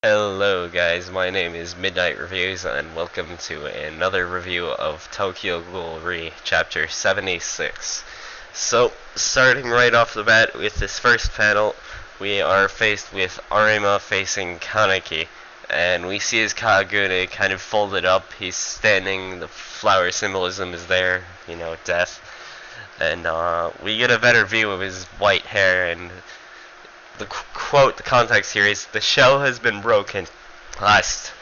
Hello guys, my name is Midnight Reviews and welcome to another review of Tokyo Ghoul Re Chapter 76. So, starting right off the bat with this first panel, we are faced with Arima facing Kaneki, and we see his Kagune kind of folded up. He's standing, the flower symbolism is there, death. And we get a better view of his white hair, and the quote, the context here is, the shell has been broken. Last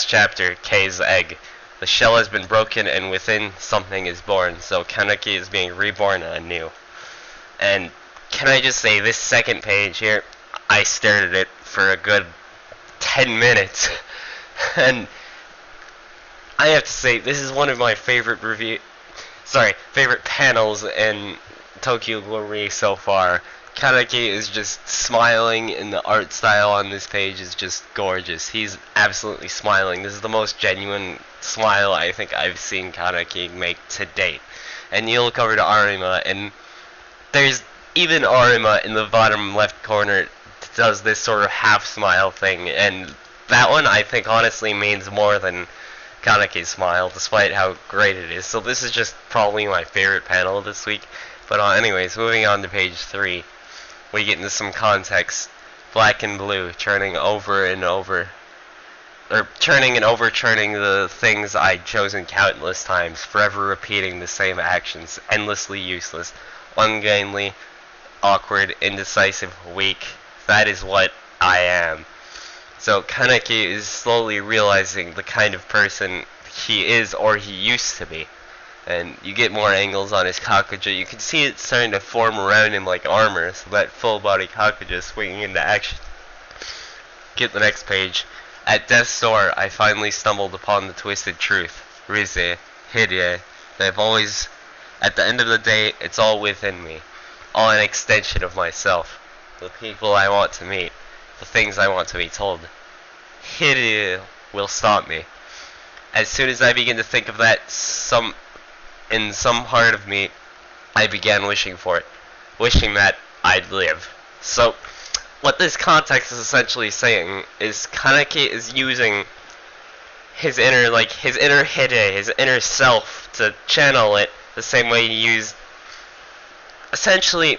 chapter, K's egg. The shell has been broken and within something is born. So Kaneki is being reborn anew. And can I just say, this second page here, I stared at it for a good 10 minutes. And I have to say, this is one of my favorite favorite panels in Tokyo Ghoul Re so far. Kaneki is just smiling, and the art style on this page is just gorgeous. He's absolutely smiling. This is the most genuine smile I think I've seen Kaneki make to date. And you look over to Arima, and there's even Arima in the bottom left corner does this sort of half smile thing, and that one I think honestly means more than Kaneki's smile, despite how great it is. So this is just probably my favorite panel this week. But anyways, moving on to page 3. We get into some context. Black and blue, turning over and over. Or turning and overturning the things I'd chosen countless times, forever repeating the same actions, endlessly useless, ungainly, awkward, indecisive, weak. That is what I am. So Kaneki is slowly realizing the kind of person he is, or he used to be. And you get more angles on his Kakuja. You can see it starting to form around him like armor, so that full body Kakuja swinging into action. Get the next page. At death's door, I finally stumbled upon the twisted truth. Rize, Hide, they've always, at the end of the day, it's all within me. All an extension of myself. The people I want to meet. The things I want to be told. Hide will stop me. As soon as I begin to think of that, in some part of me, I began wishing for it. Wishing that I'd live. So, what this context is essentially saying is Kaneki is using his inner Hide, his inner self, to channel it the same way he used, essentially,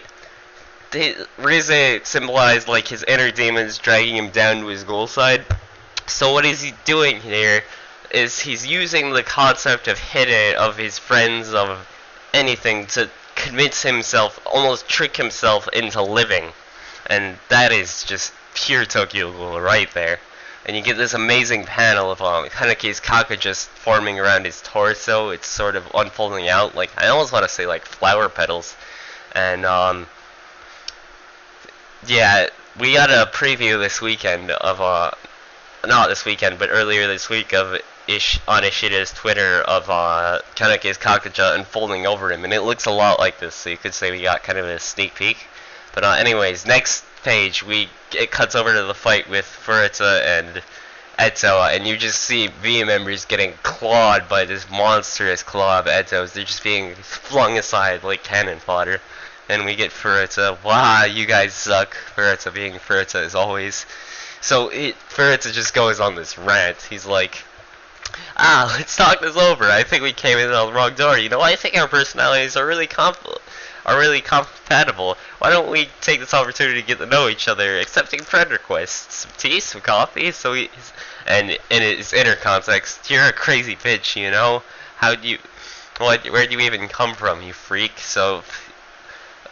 Rize symbolized like his inner demons dragging him down to his ghoul side. So what is he doing here is he's using the concept of Hide, of his friends, of anything, to convince himself, almost trick himself into living. And that is just pure Tokyo Ghoul right there. And you get this amazing panel of Kaneki's Kaku just forming around his torso. It's sort of unfolding out, like, I almost want to say like flower petals. And yeah, we got a preview this weekend of not this weekend, but earlier this week of on Ishida's Twitter of Kaneki's Kakuja unfolding over him, and it looks a lot like this, so you could say we got kind of a sneak peek. But anyways, next page, it cuts over to the fight with Furuta and Eto, and you just see V members getting clawed by this monstrous claw of Eto's. They're just being flung aside like cannon fodder. And we get Furuta, wow, you guys suck. Furuta being Furuta as always. So Furuta just goes on this rant. He's like, let's talk this over. I think we came in on the wrong door. I think our personalities are really compatible. Why don't we take this opportunity to get to know each other, accepting friend requests, some tea, some coffee. And in his inner context, you're a crazy bitch, Where do you even come from, you freak? So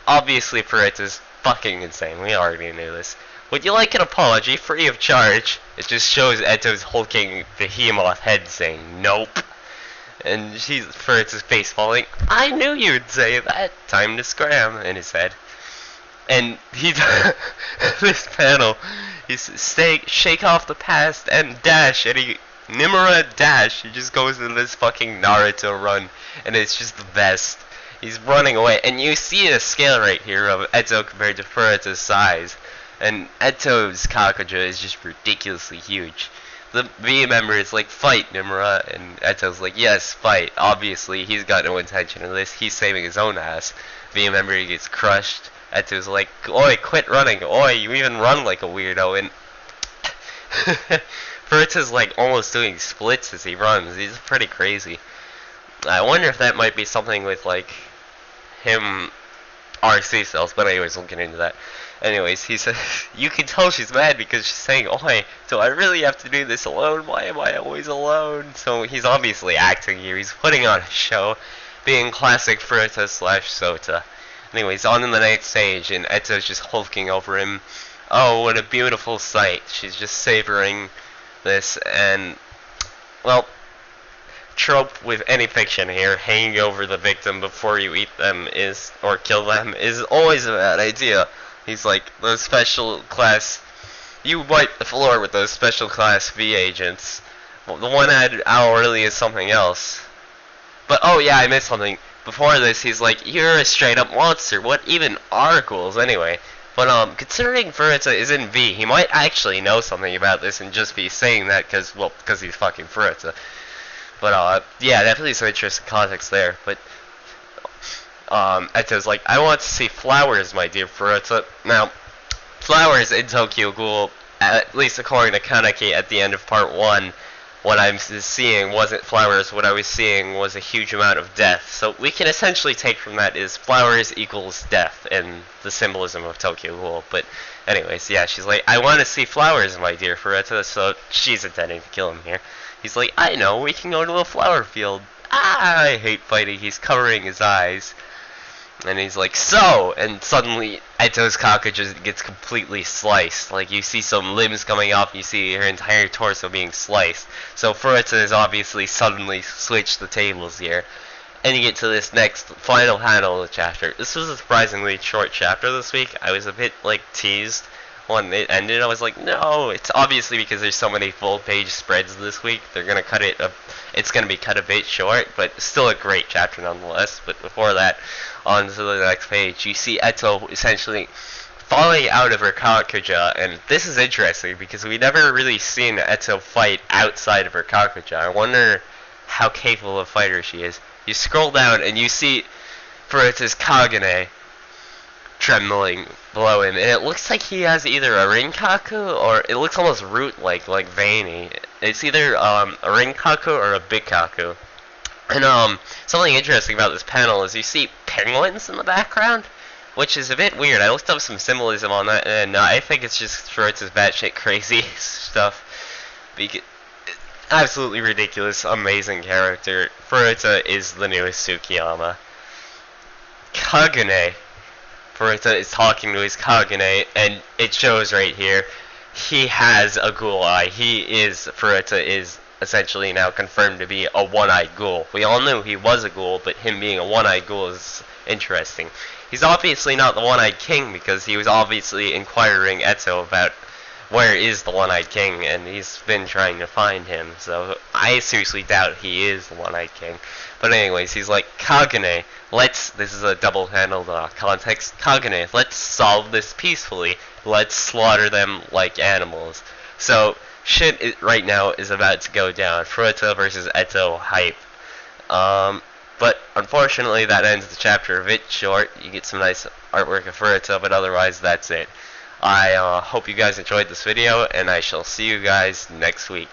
obviously Furita's fucking insane. We already knew this. Would you like an apology free of charge? It just shows Eto's hulking behemoth head saying nope. And Furita's face falling. I knew you'd say that. Time to scram in his head. And this panel, he's shake off the past and dash, and Nimura dash. He just goes in this fucking Naruto run, and it's just the best. He's running away, and you see a scale right here of Eto compared to Furita's size. And Eto's Kakuja is just ridiculously huge. The V member is like, fight, Nimura, and Eto's like, yes, fight. Obviously, he's got no intention of this. He's saving his own ass. V member gets crushed. Eto's like, oi, quit running. Oi, you even run like a weirdo. And Furuta's like almost doing splits as he runs. He's pretty crazy. I wonder if that might be something with like him RC cells, but anyways, we'll get into that. Anyways, he says, you can tell she's mad because she's saying, "Oi, do I really have to do this alone? Why am I always alone?" So he's obviously acting here. He's putting on a show, being classic Furuta / Sota. Anyways, on in the next stage, and Eto's just hulking over him. Oh, what a beautiful sight. She's just savoring this, and, well, trope with any fiction here, hanging over the victim before you eat them is, or kill them, is always a bad idea. He's like, those special class, you wipe the floor with those special class V agents. Well, the one-eyed owl really is something else. But, oh yeah, I missed something. Before this, he's like, you're a straight-up monster. What even are ghouls, anyway? But, considering Furuta is in V, he might actually know something about this and just be saying that because he's fucking Furuta. But, yeah, definitely some interesting context there. But, Eto's like, I want to see flowers, my dear Furuta. Now, flowers in Tokyo Ghoul, at least according to Kaneki at the end of part 1, what I'm seeing wasn't flowers, what I was seeing was a huge amount of death. So we can essentially take from that is flowers equals death in the symbolism of Tokyo Ghoul. But anyways, yeah, she's like, I want to see flowers, my dear Furuta, so she's intending to kill him here. He's like, I know, we can go to a flower field. Ah, I hate fighting. He's covering his eyes. And he's like, so! And suddenly, Eto's Kaka just gets completely sliced. Like, you see some limbs coming off, you see her entire torso being sliced. So Furuta has obviously suddenly switched the tables here. And you get to this next, final panel of the chapter. This was a surprisingly short chapter this week. I was a bit, like, teased when it ended. I was like, no, it's obviously because there's so many full-page spreads this week. They're gonna cut it, it's gonna be cut a bit short, but still a great chapter nonetheless. But before that, on to the next page, you see Eto essentially falling out of her Kakuja, and this is interesting because we never really seen Eto fight outside of her Kakuja. I wonder how capable a fighter she is. You scroll down and you see Furuta's Kagane trembling below him, and it looks like he has either a Rinkaku or it looks almost root-like, like veiny. It's either a Rinkaku or a Bigkaku. And something interesting about this panel is you see penguins in the background, which is a bit weird. I looked up some symbolism on that, and I think it's just Furuta's batshit crazy stuff. Absolutely ridiculous, amazing character. Furuta is the newest Tsukiyama. Kagane. Furuta is talking to his Kagane, and it shows right here. He has a ghoul eye. Furuta is essentially now confirmed to be a one-eyed ghoul. We all knew he was a ghoul, but him being a one-eyed ghoul is interesting. He's obviously not the one-eyed king because he was obviously inquiring Eto about where is the one-eyed king, and he's been trying to find him. So I seriously doubt he is the one-eyed king. But anyways, he's like, Kagane, this is a double-handled context, Kagane, let's solve this peacefully. Let's slaughter them like animals. So shit right now is about to go down. Furuta versus Eto hype. But unfortunately that ends the chapter a bit short. You get some nice artwork of Furuta, but otherwise that's it. I hope you guys enjoyed this video, and I shall see you guys next week.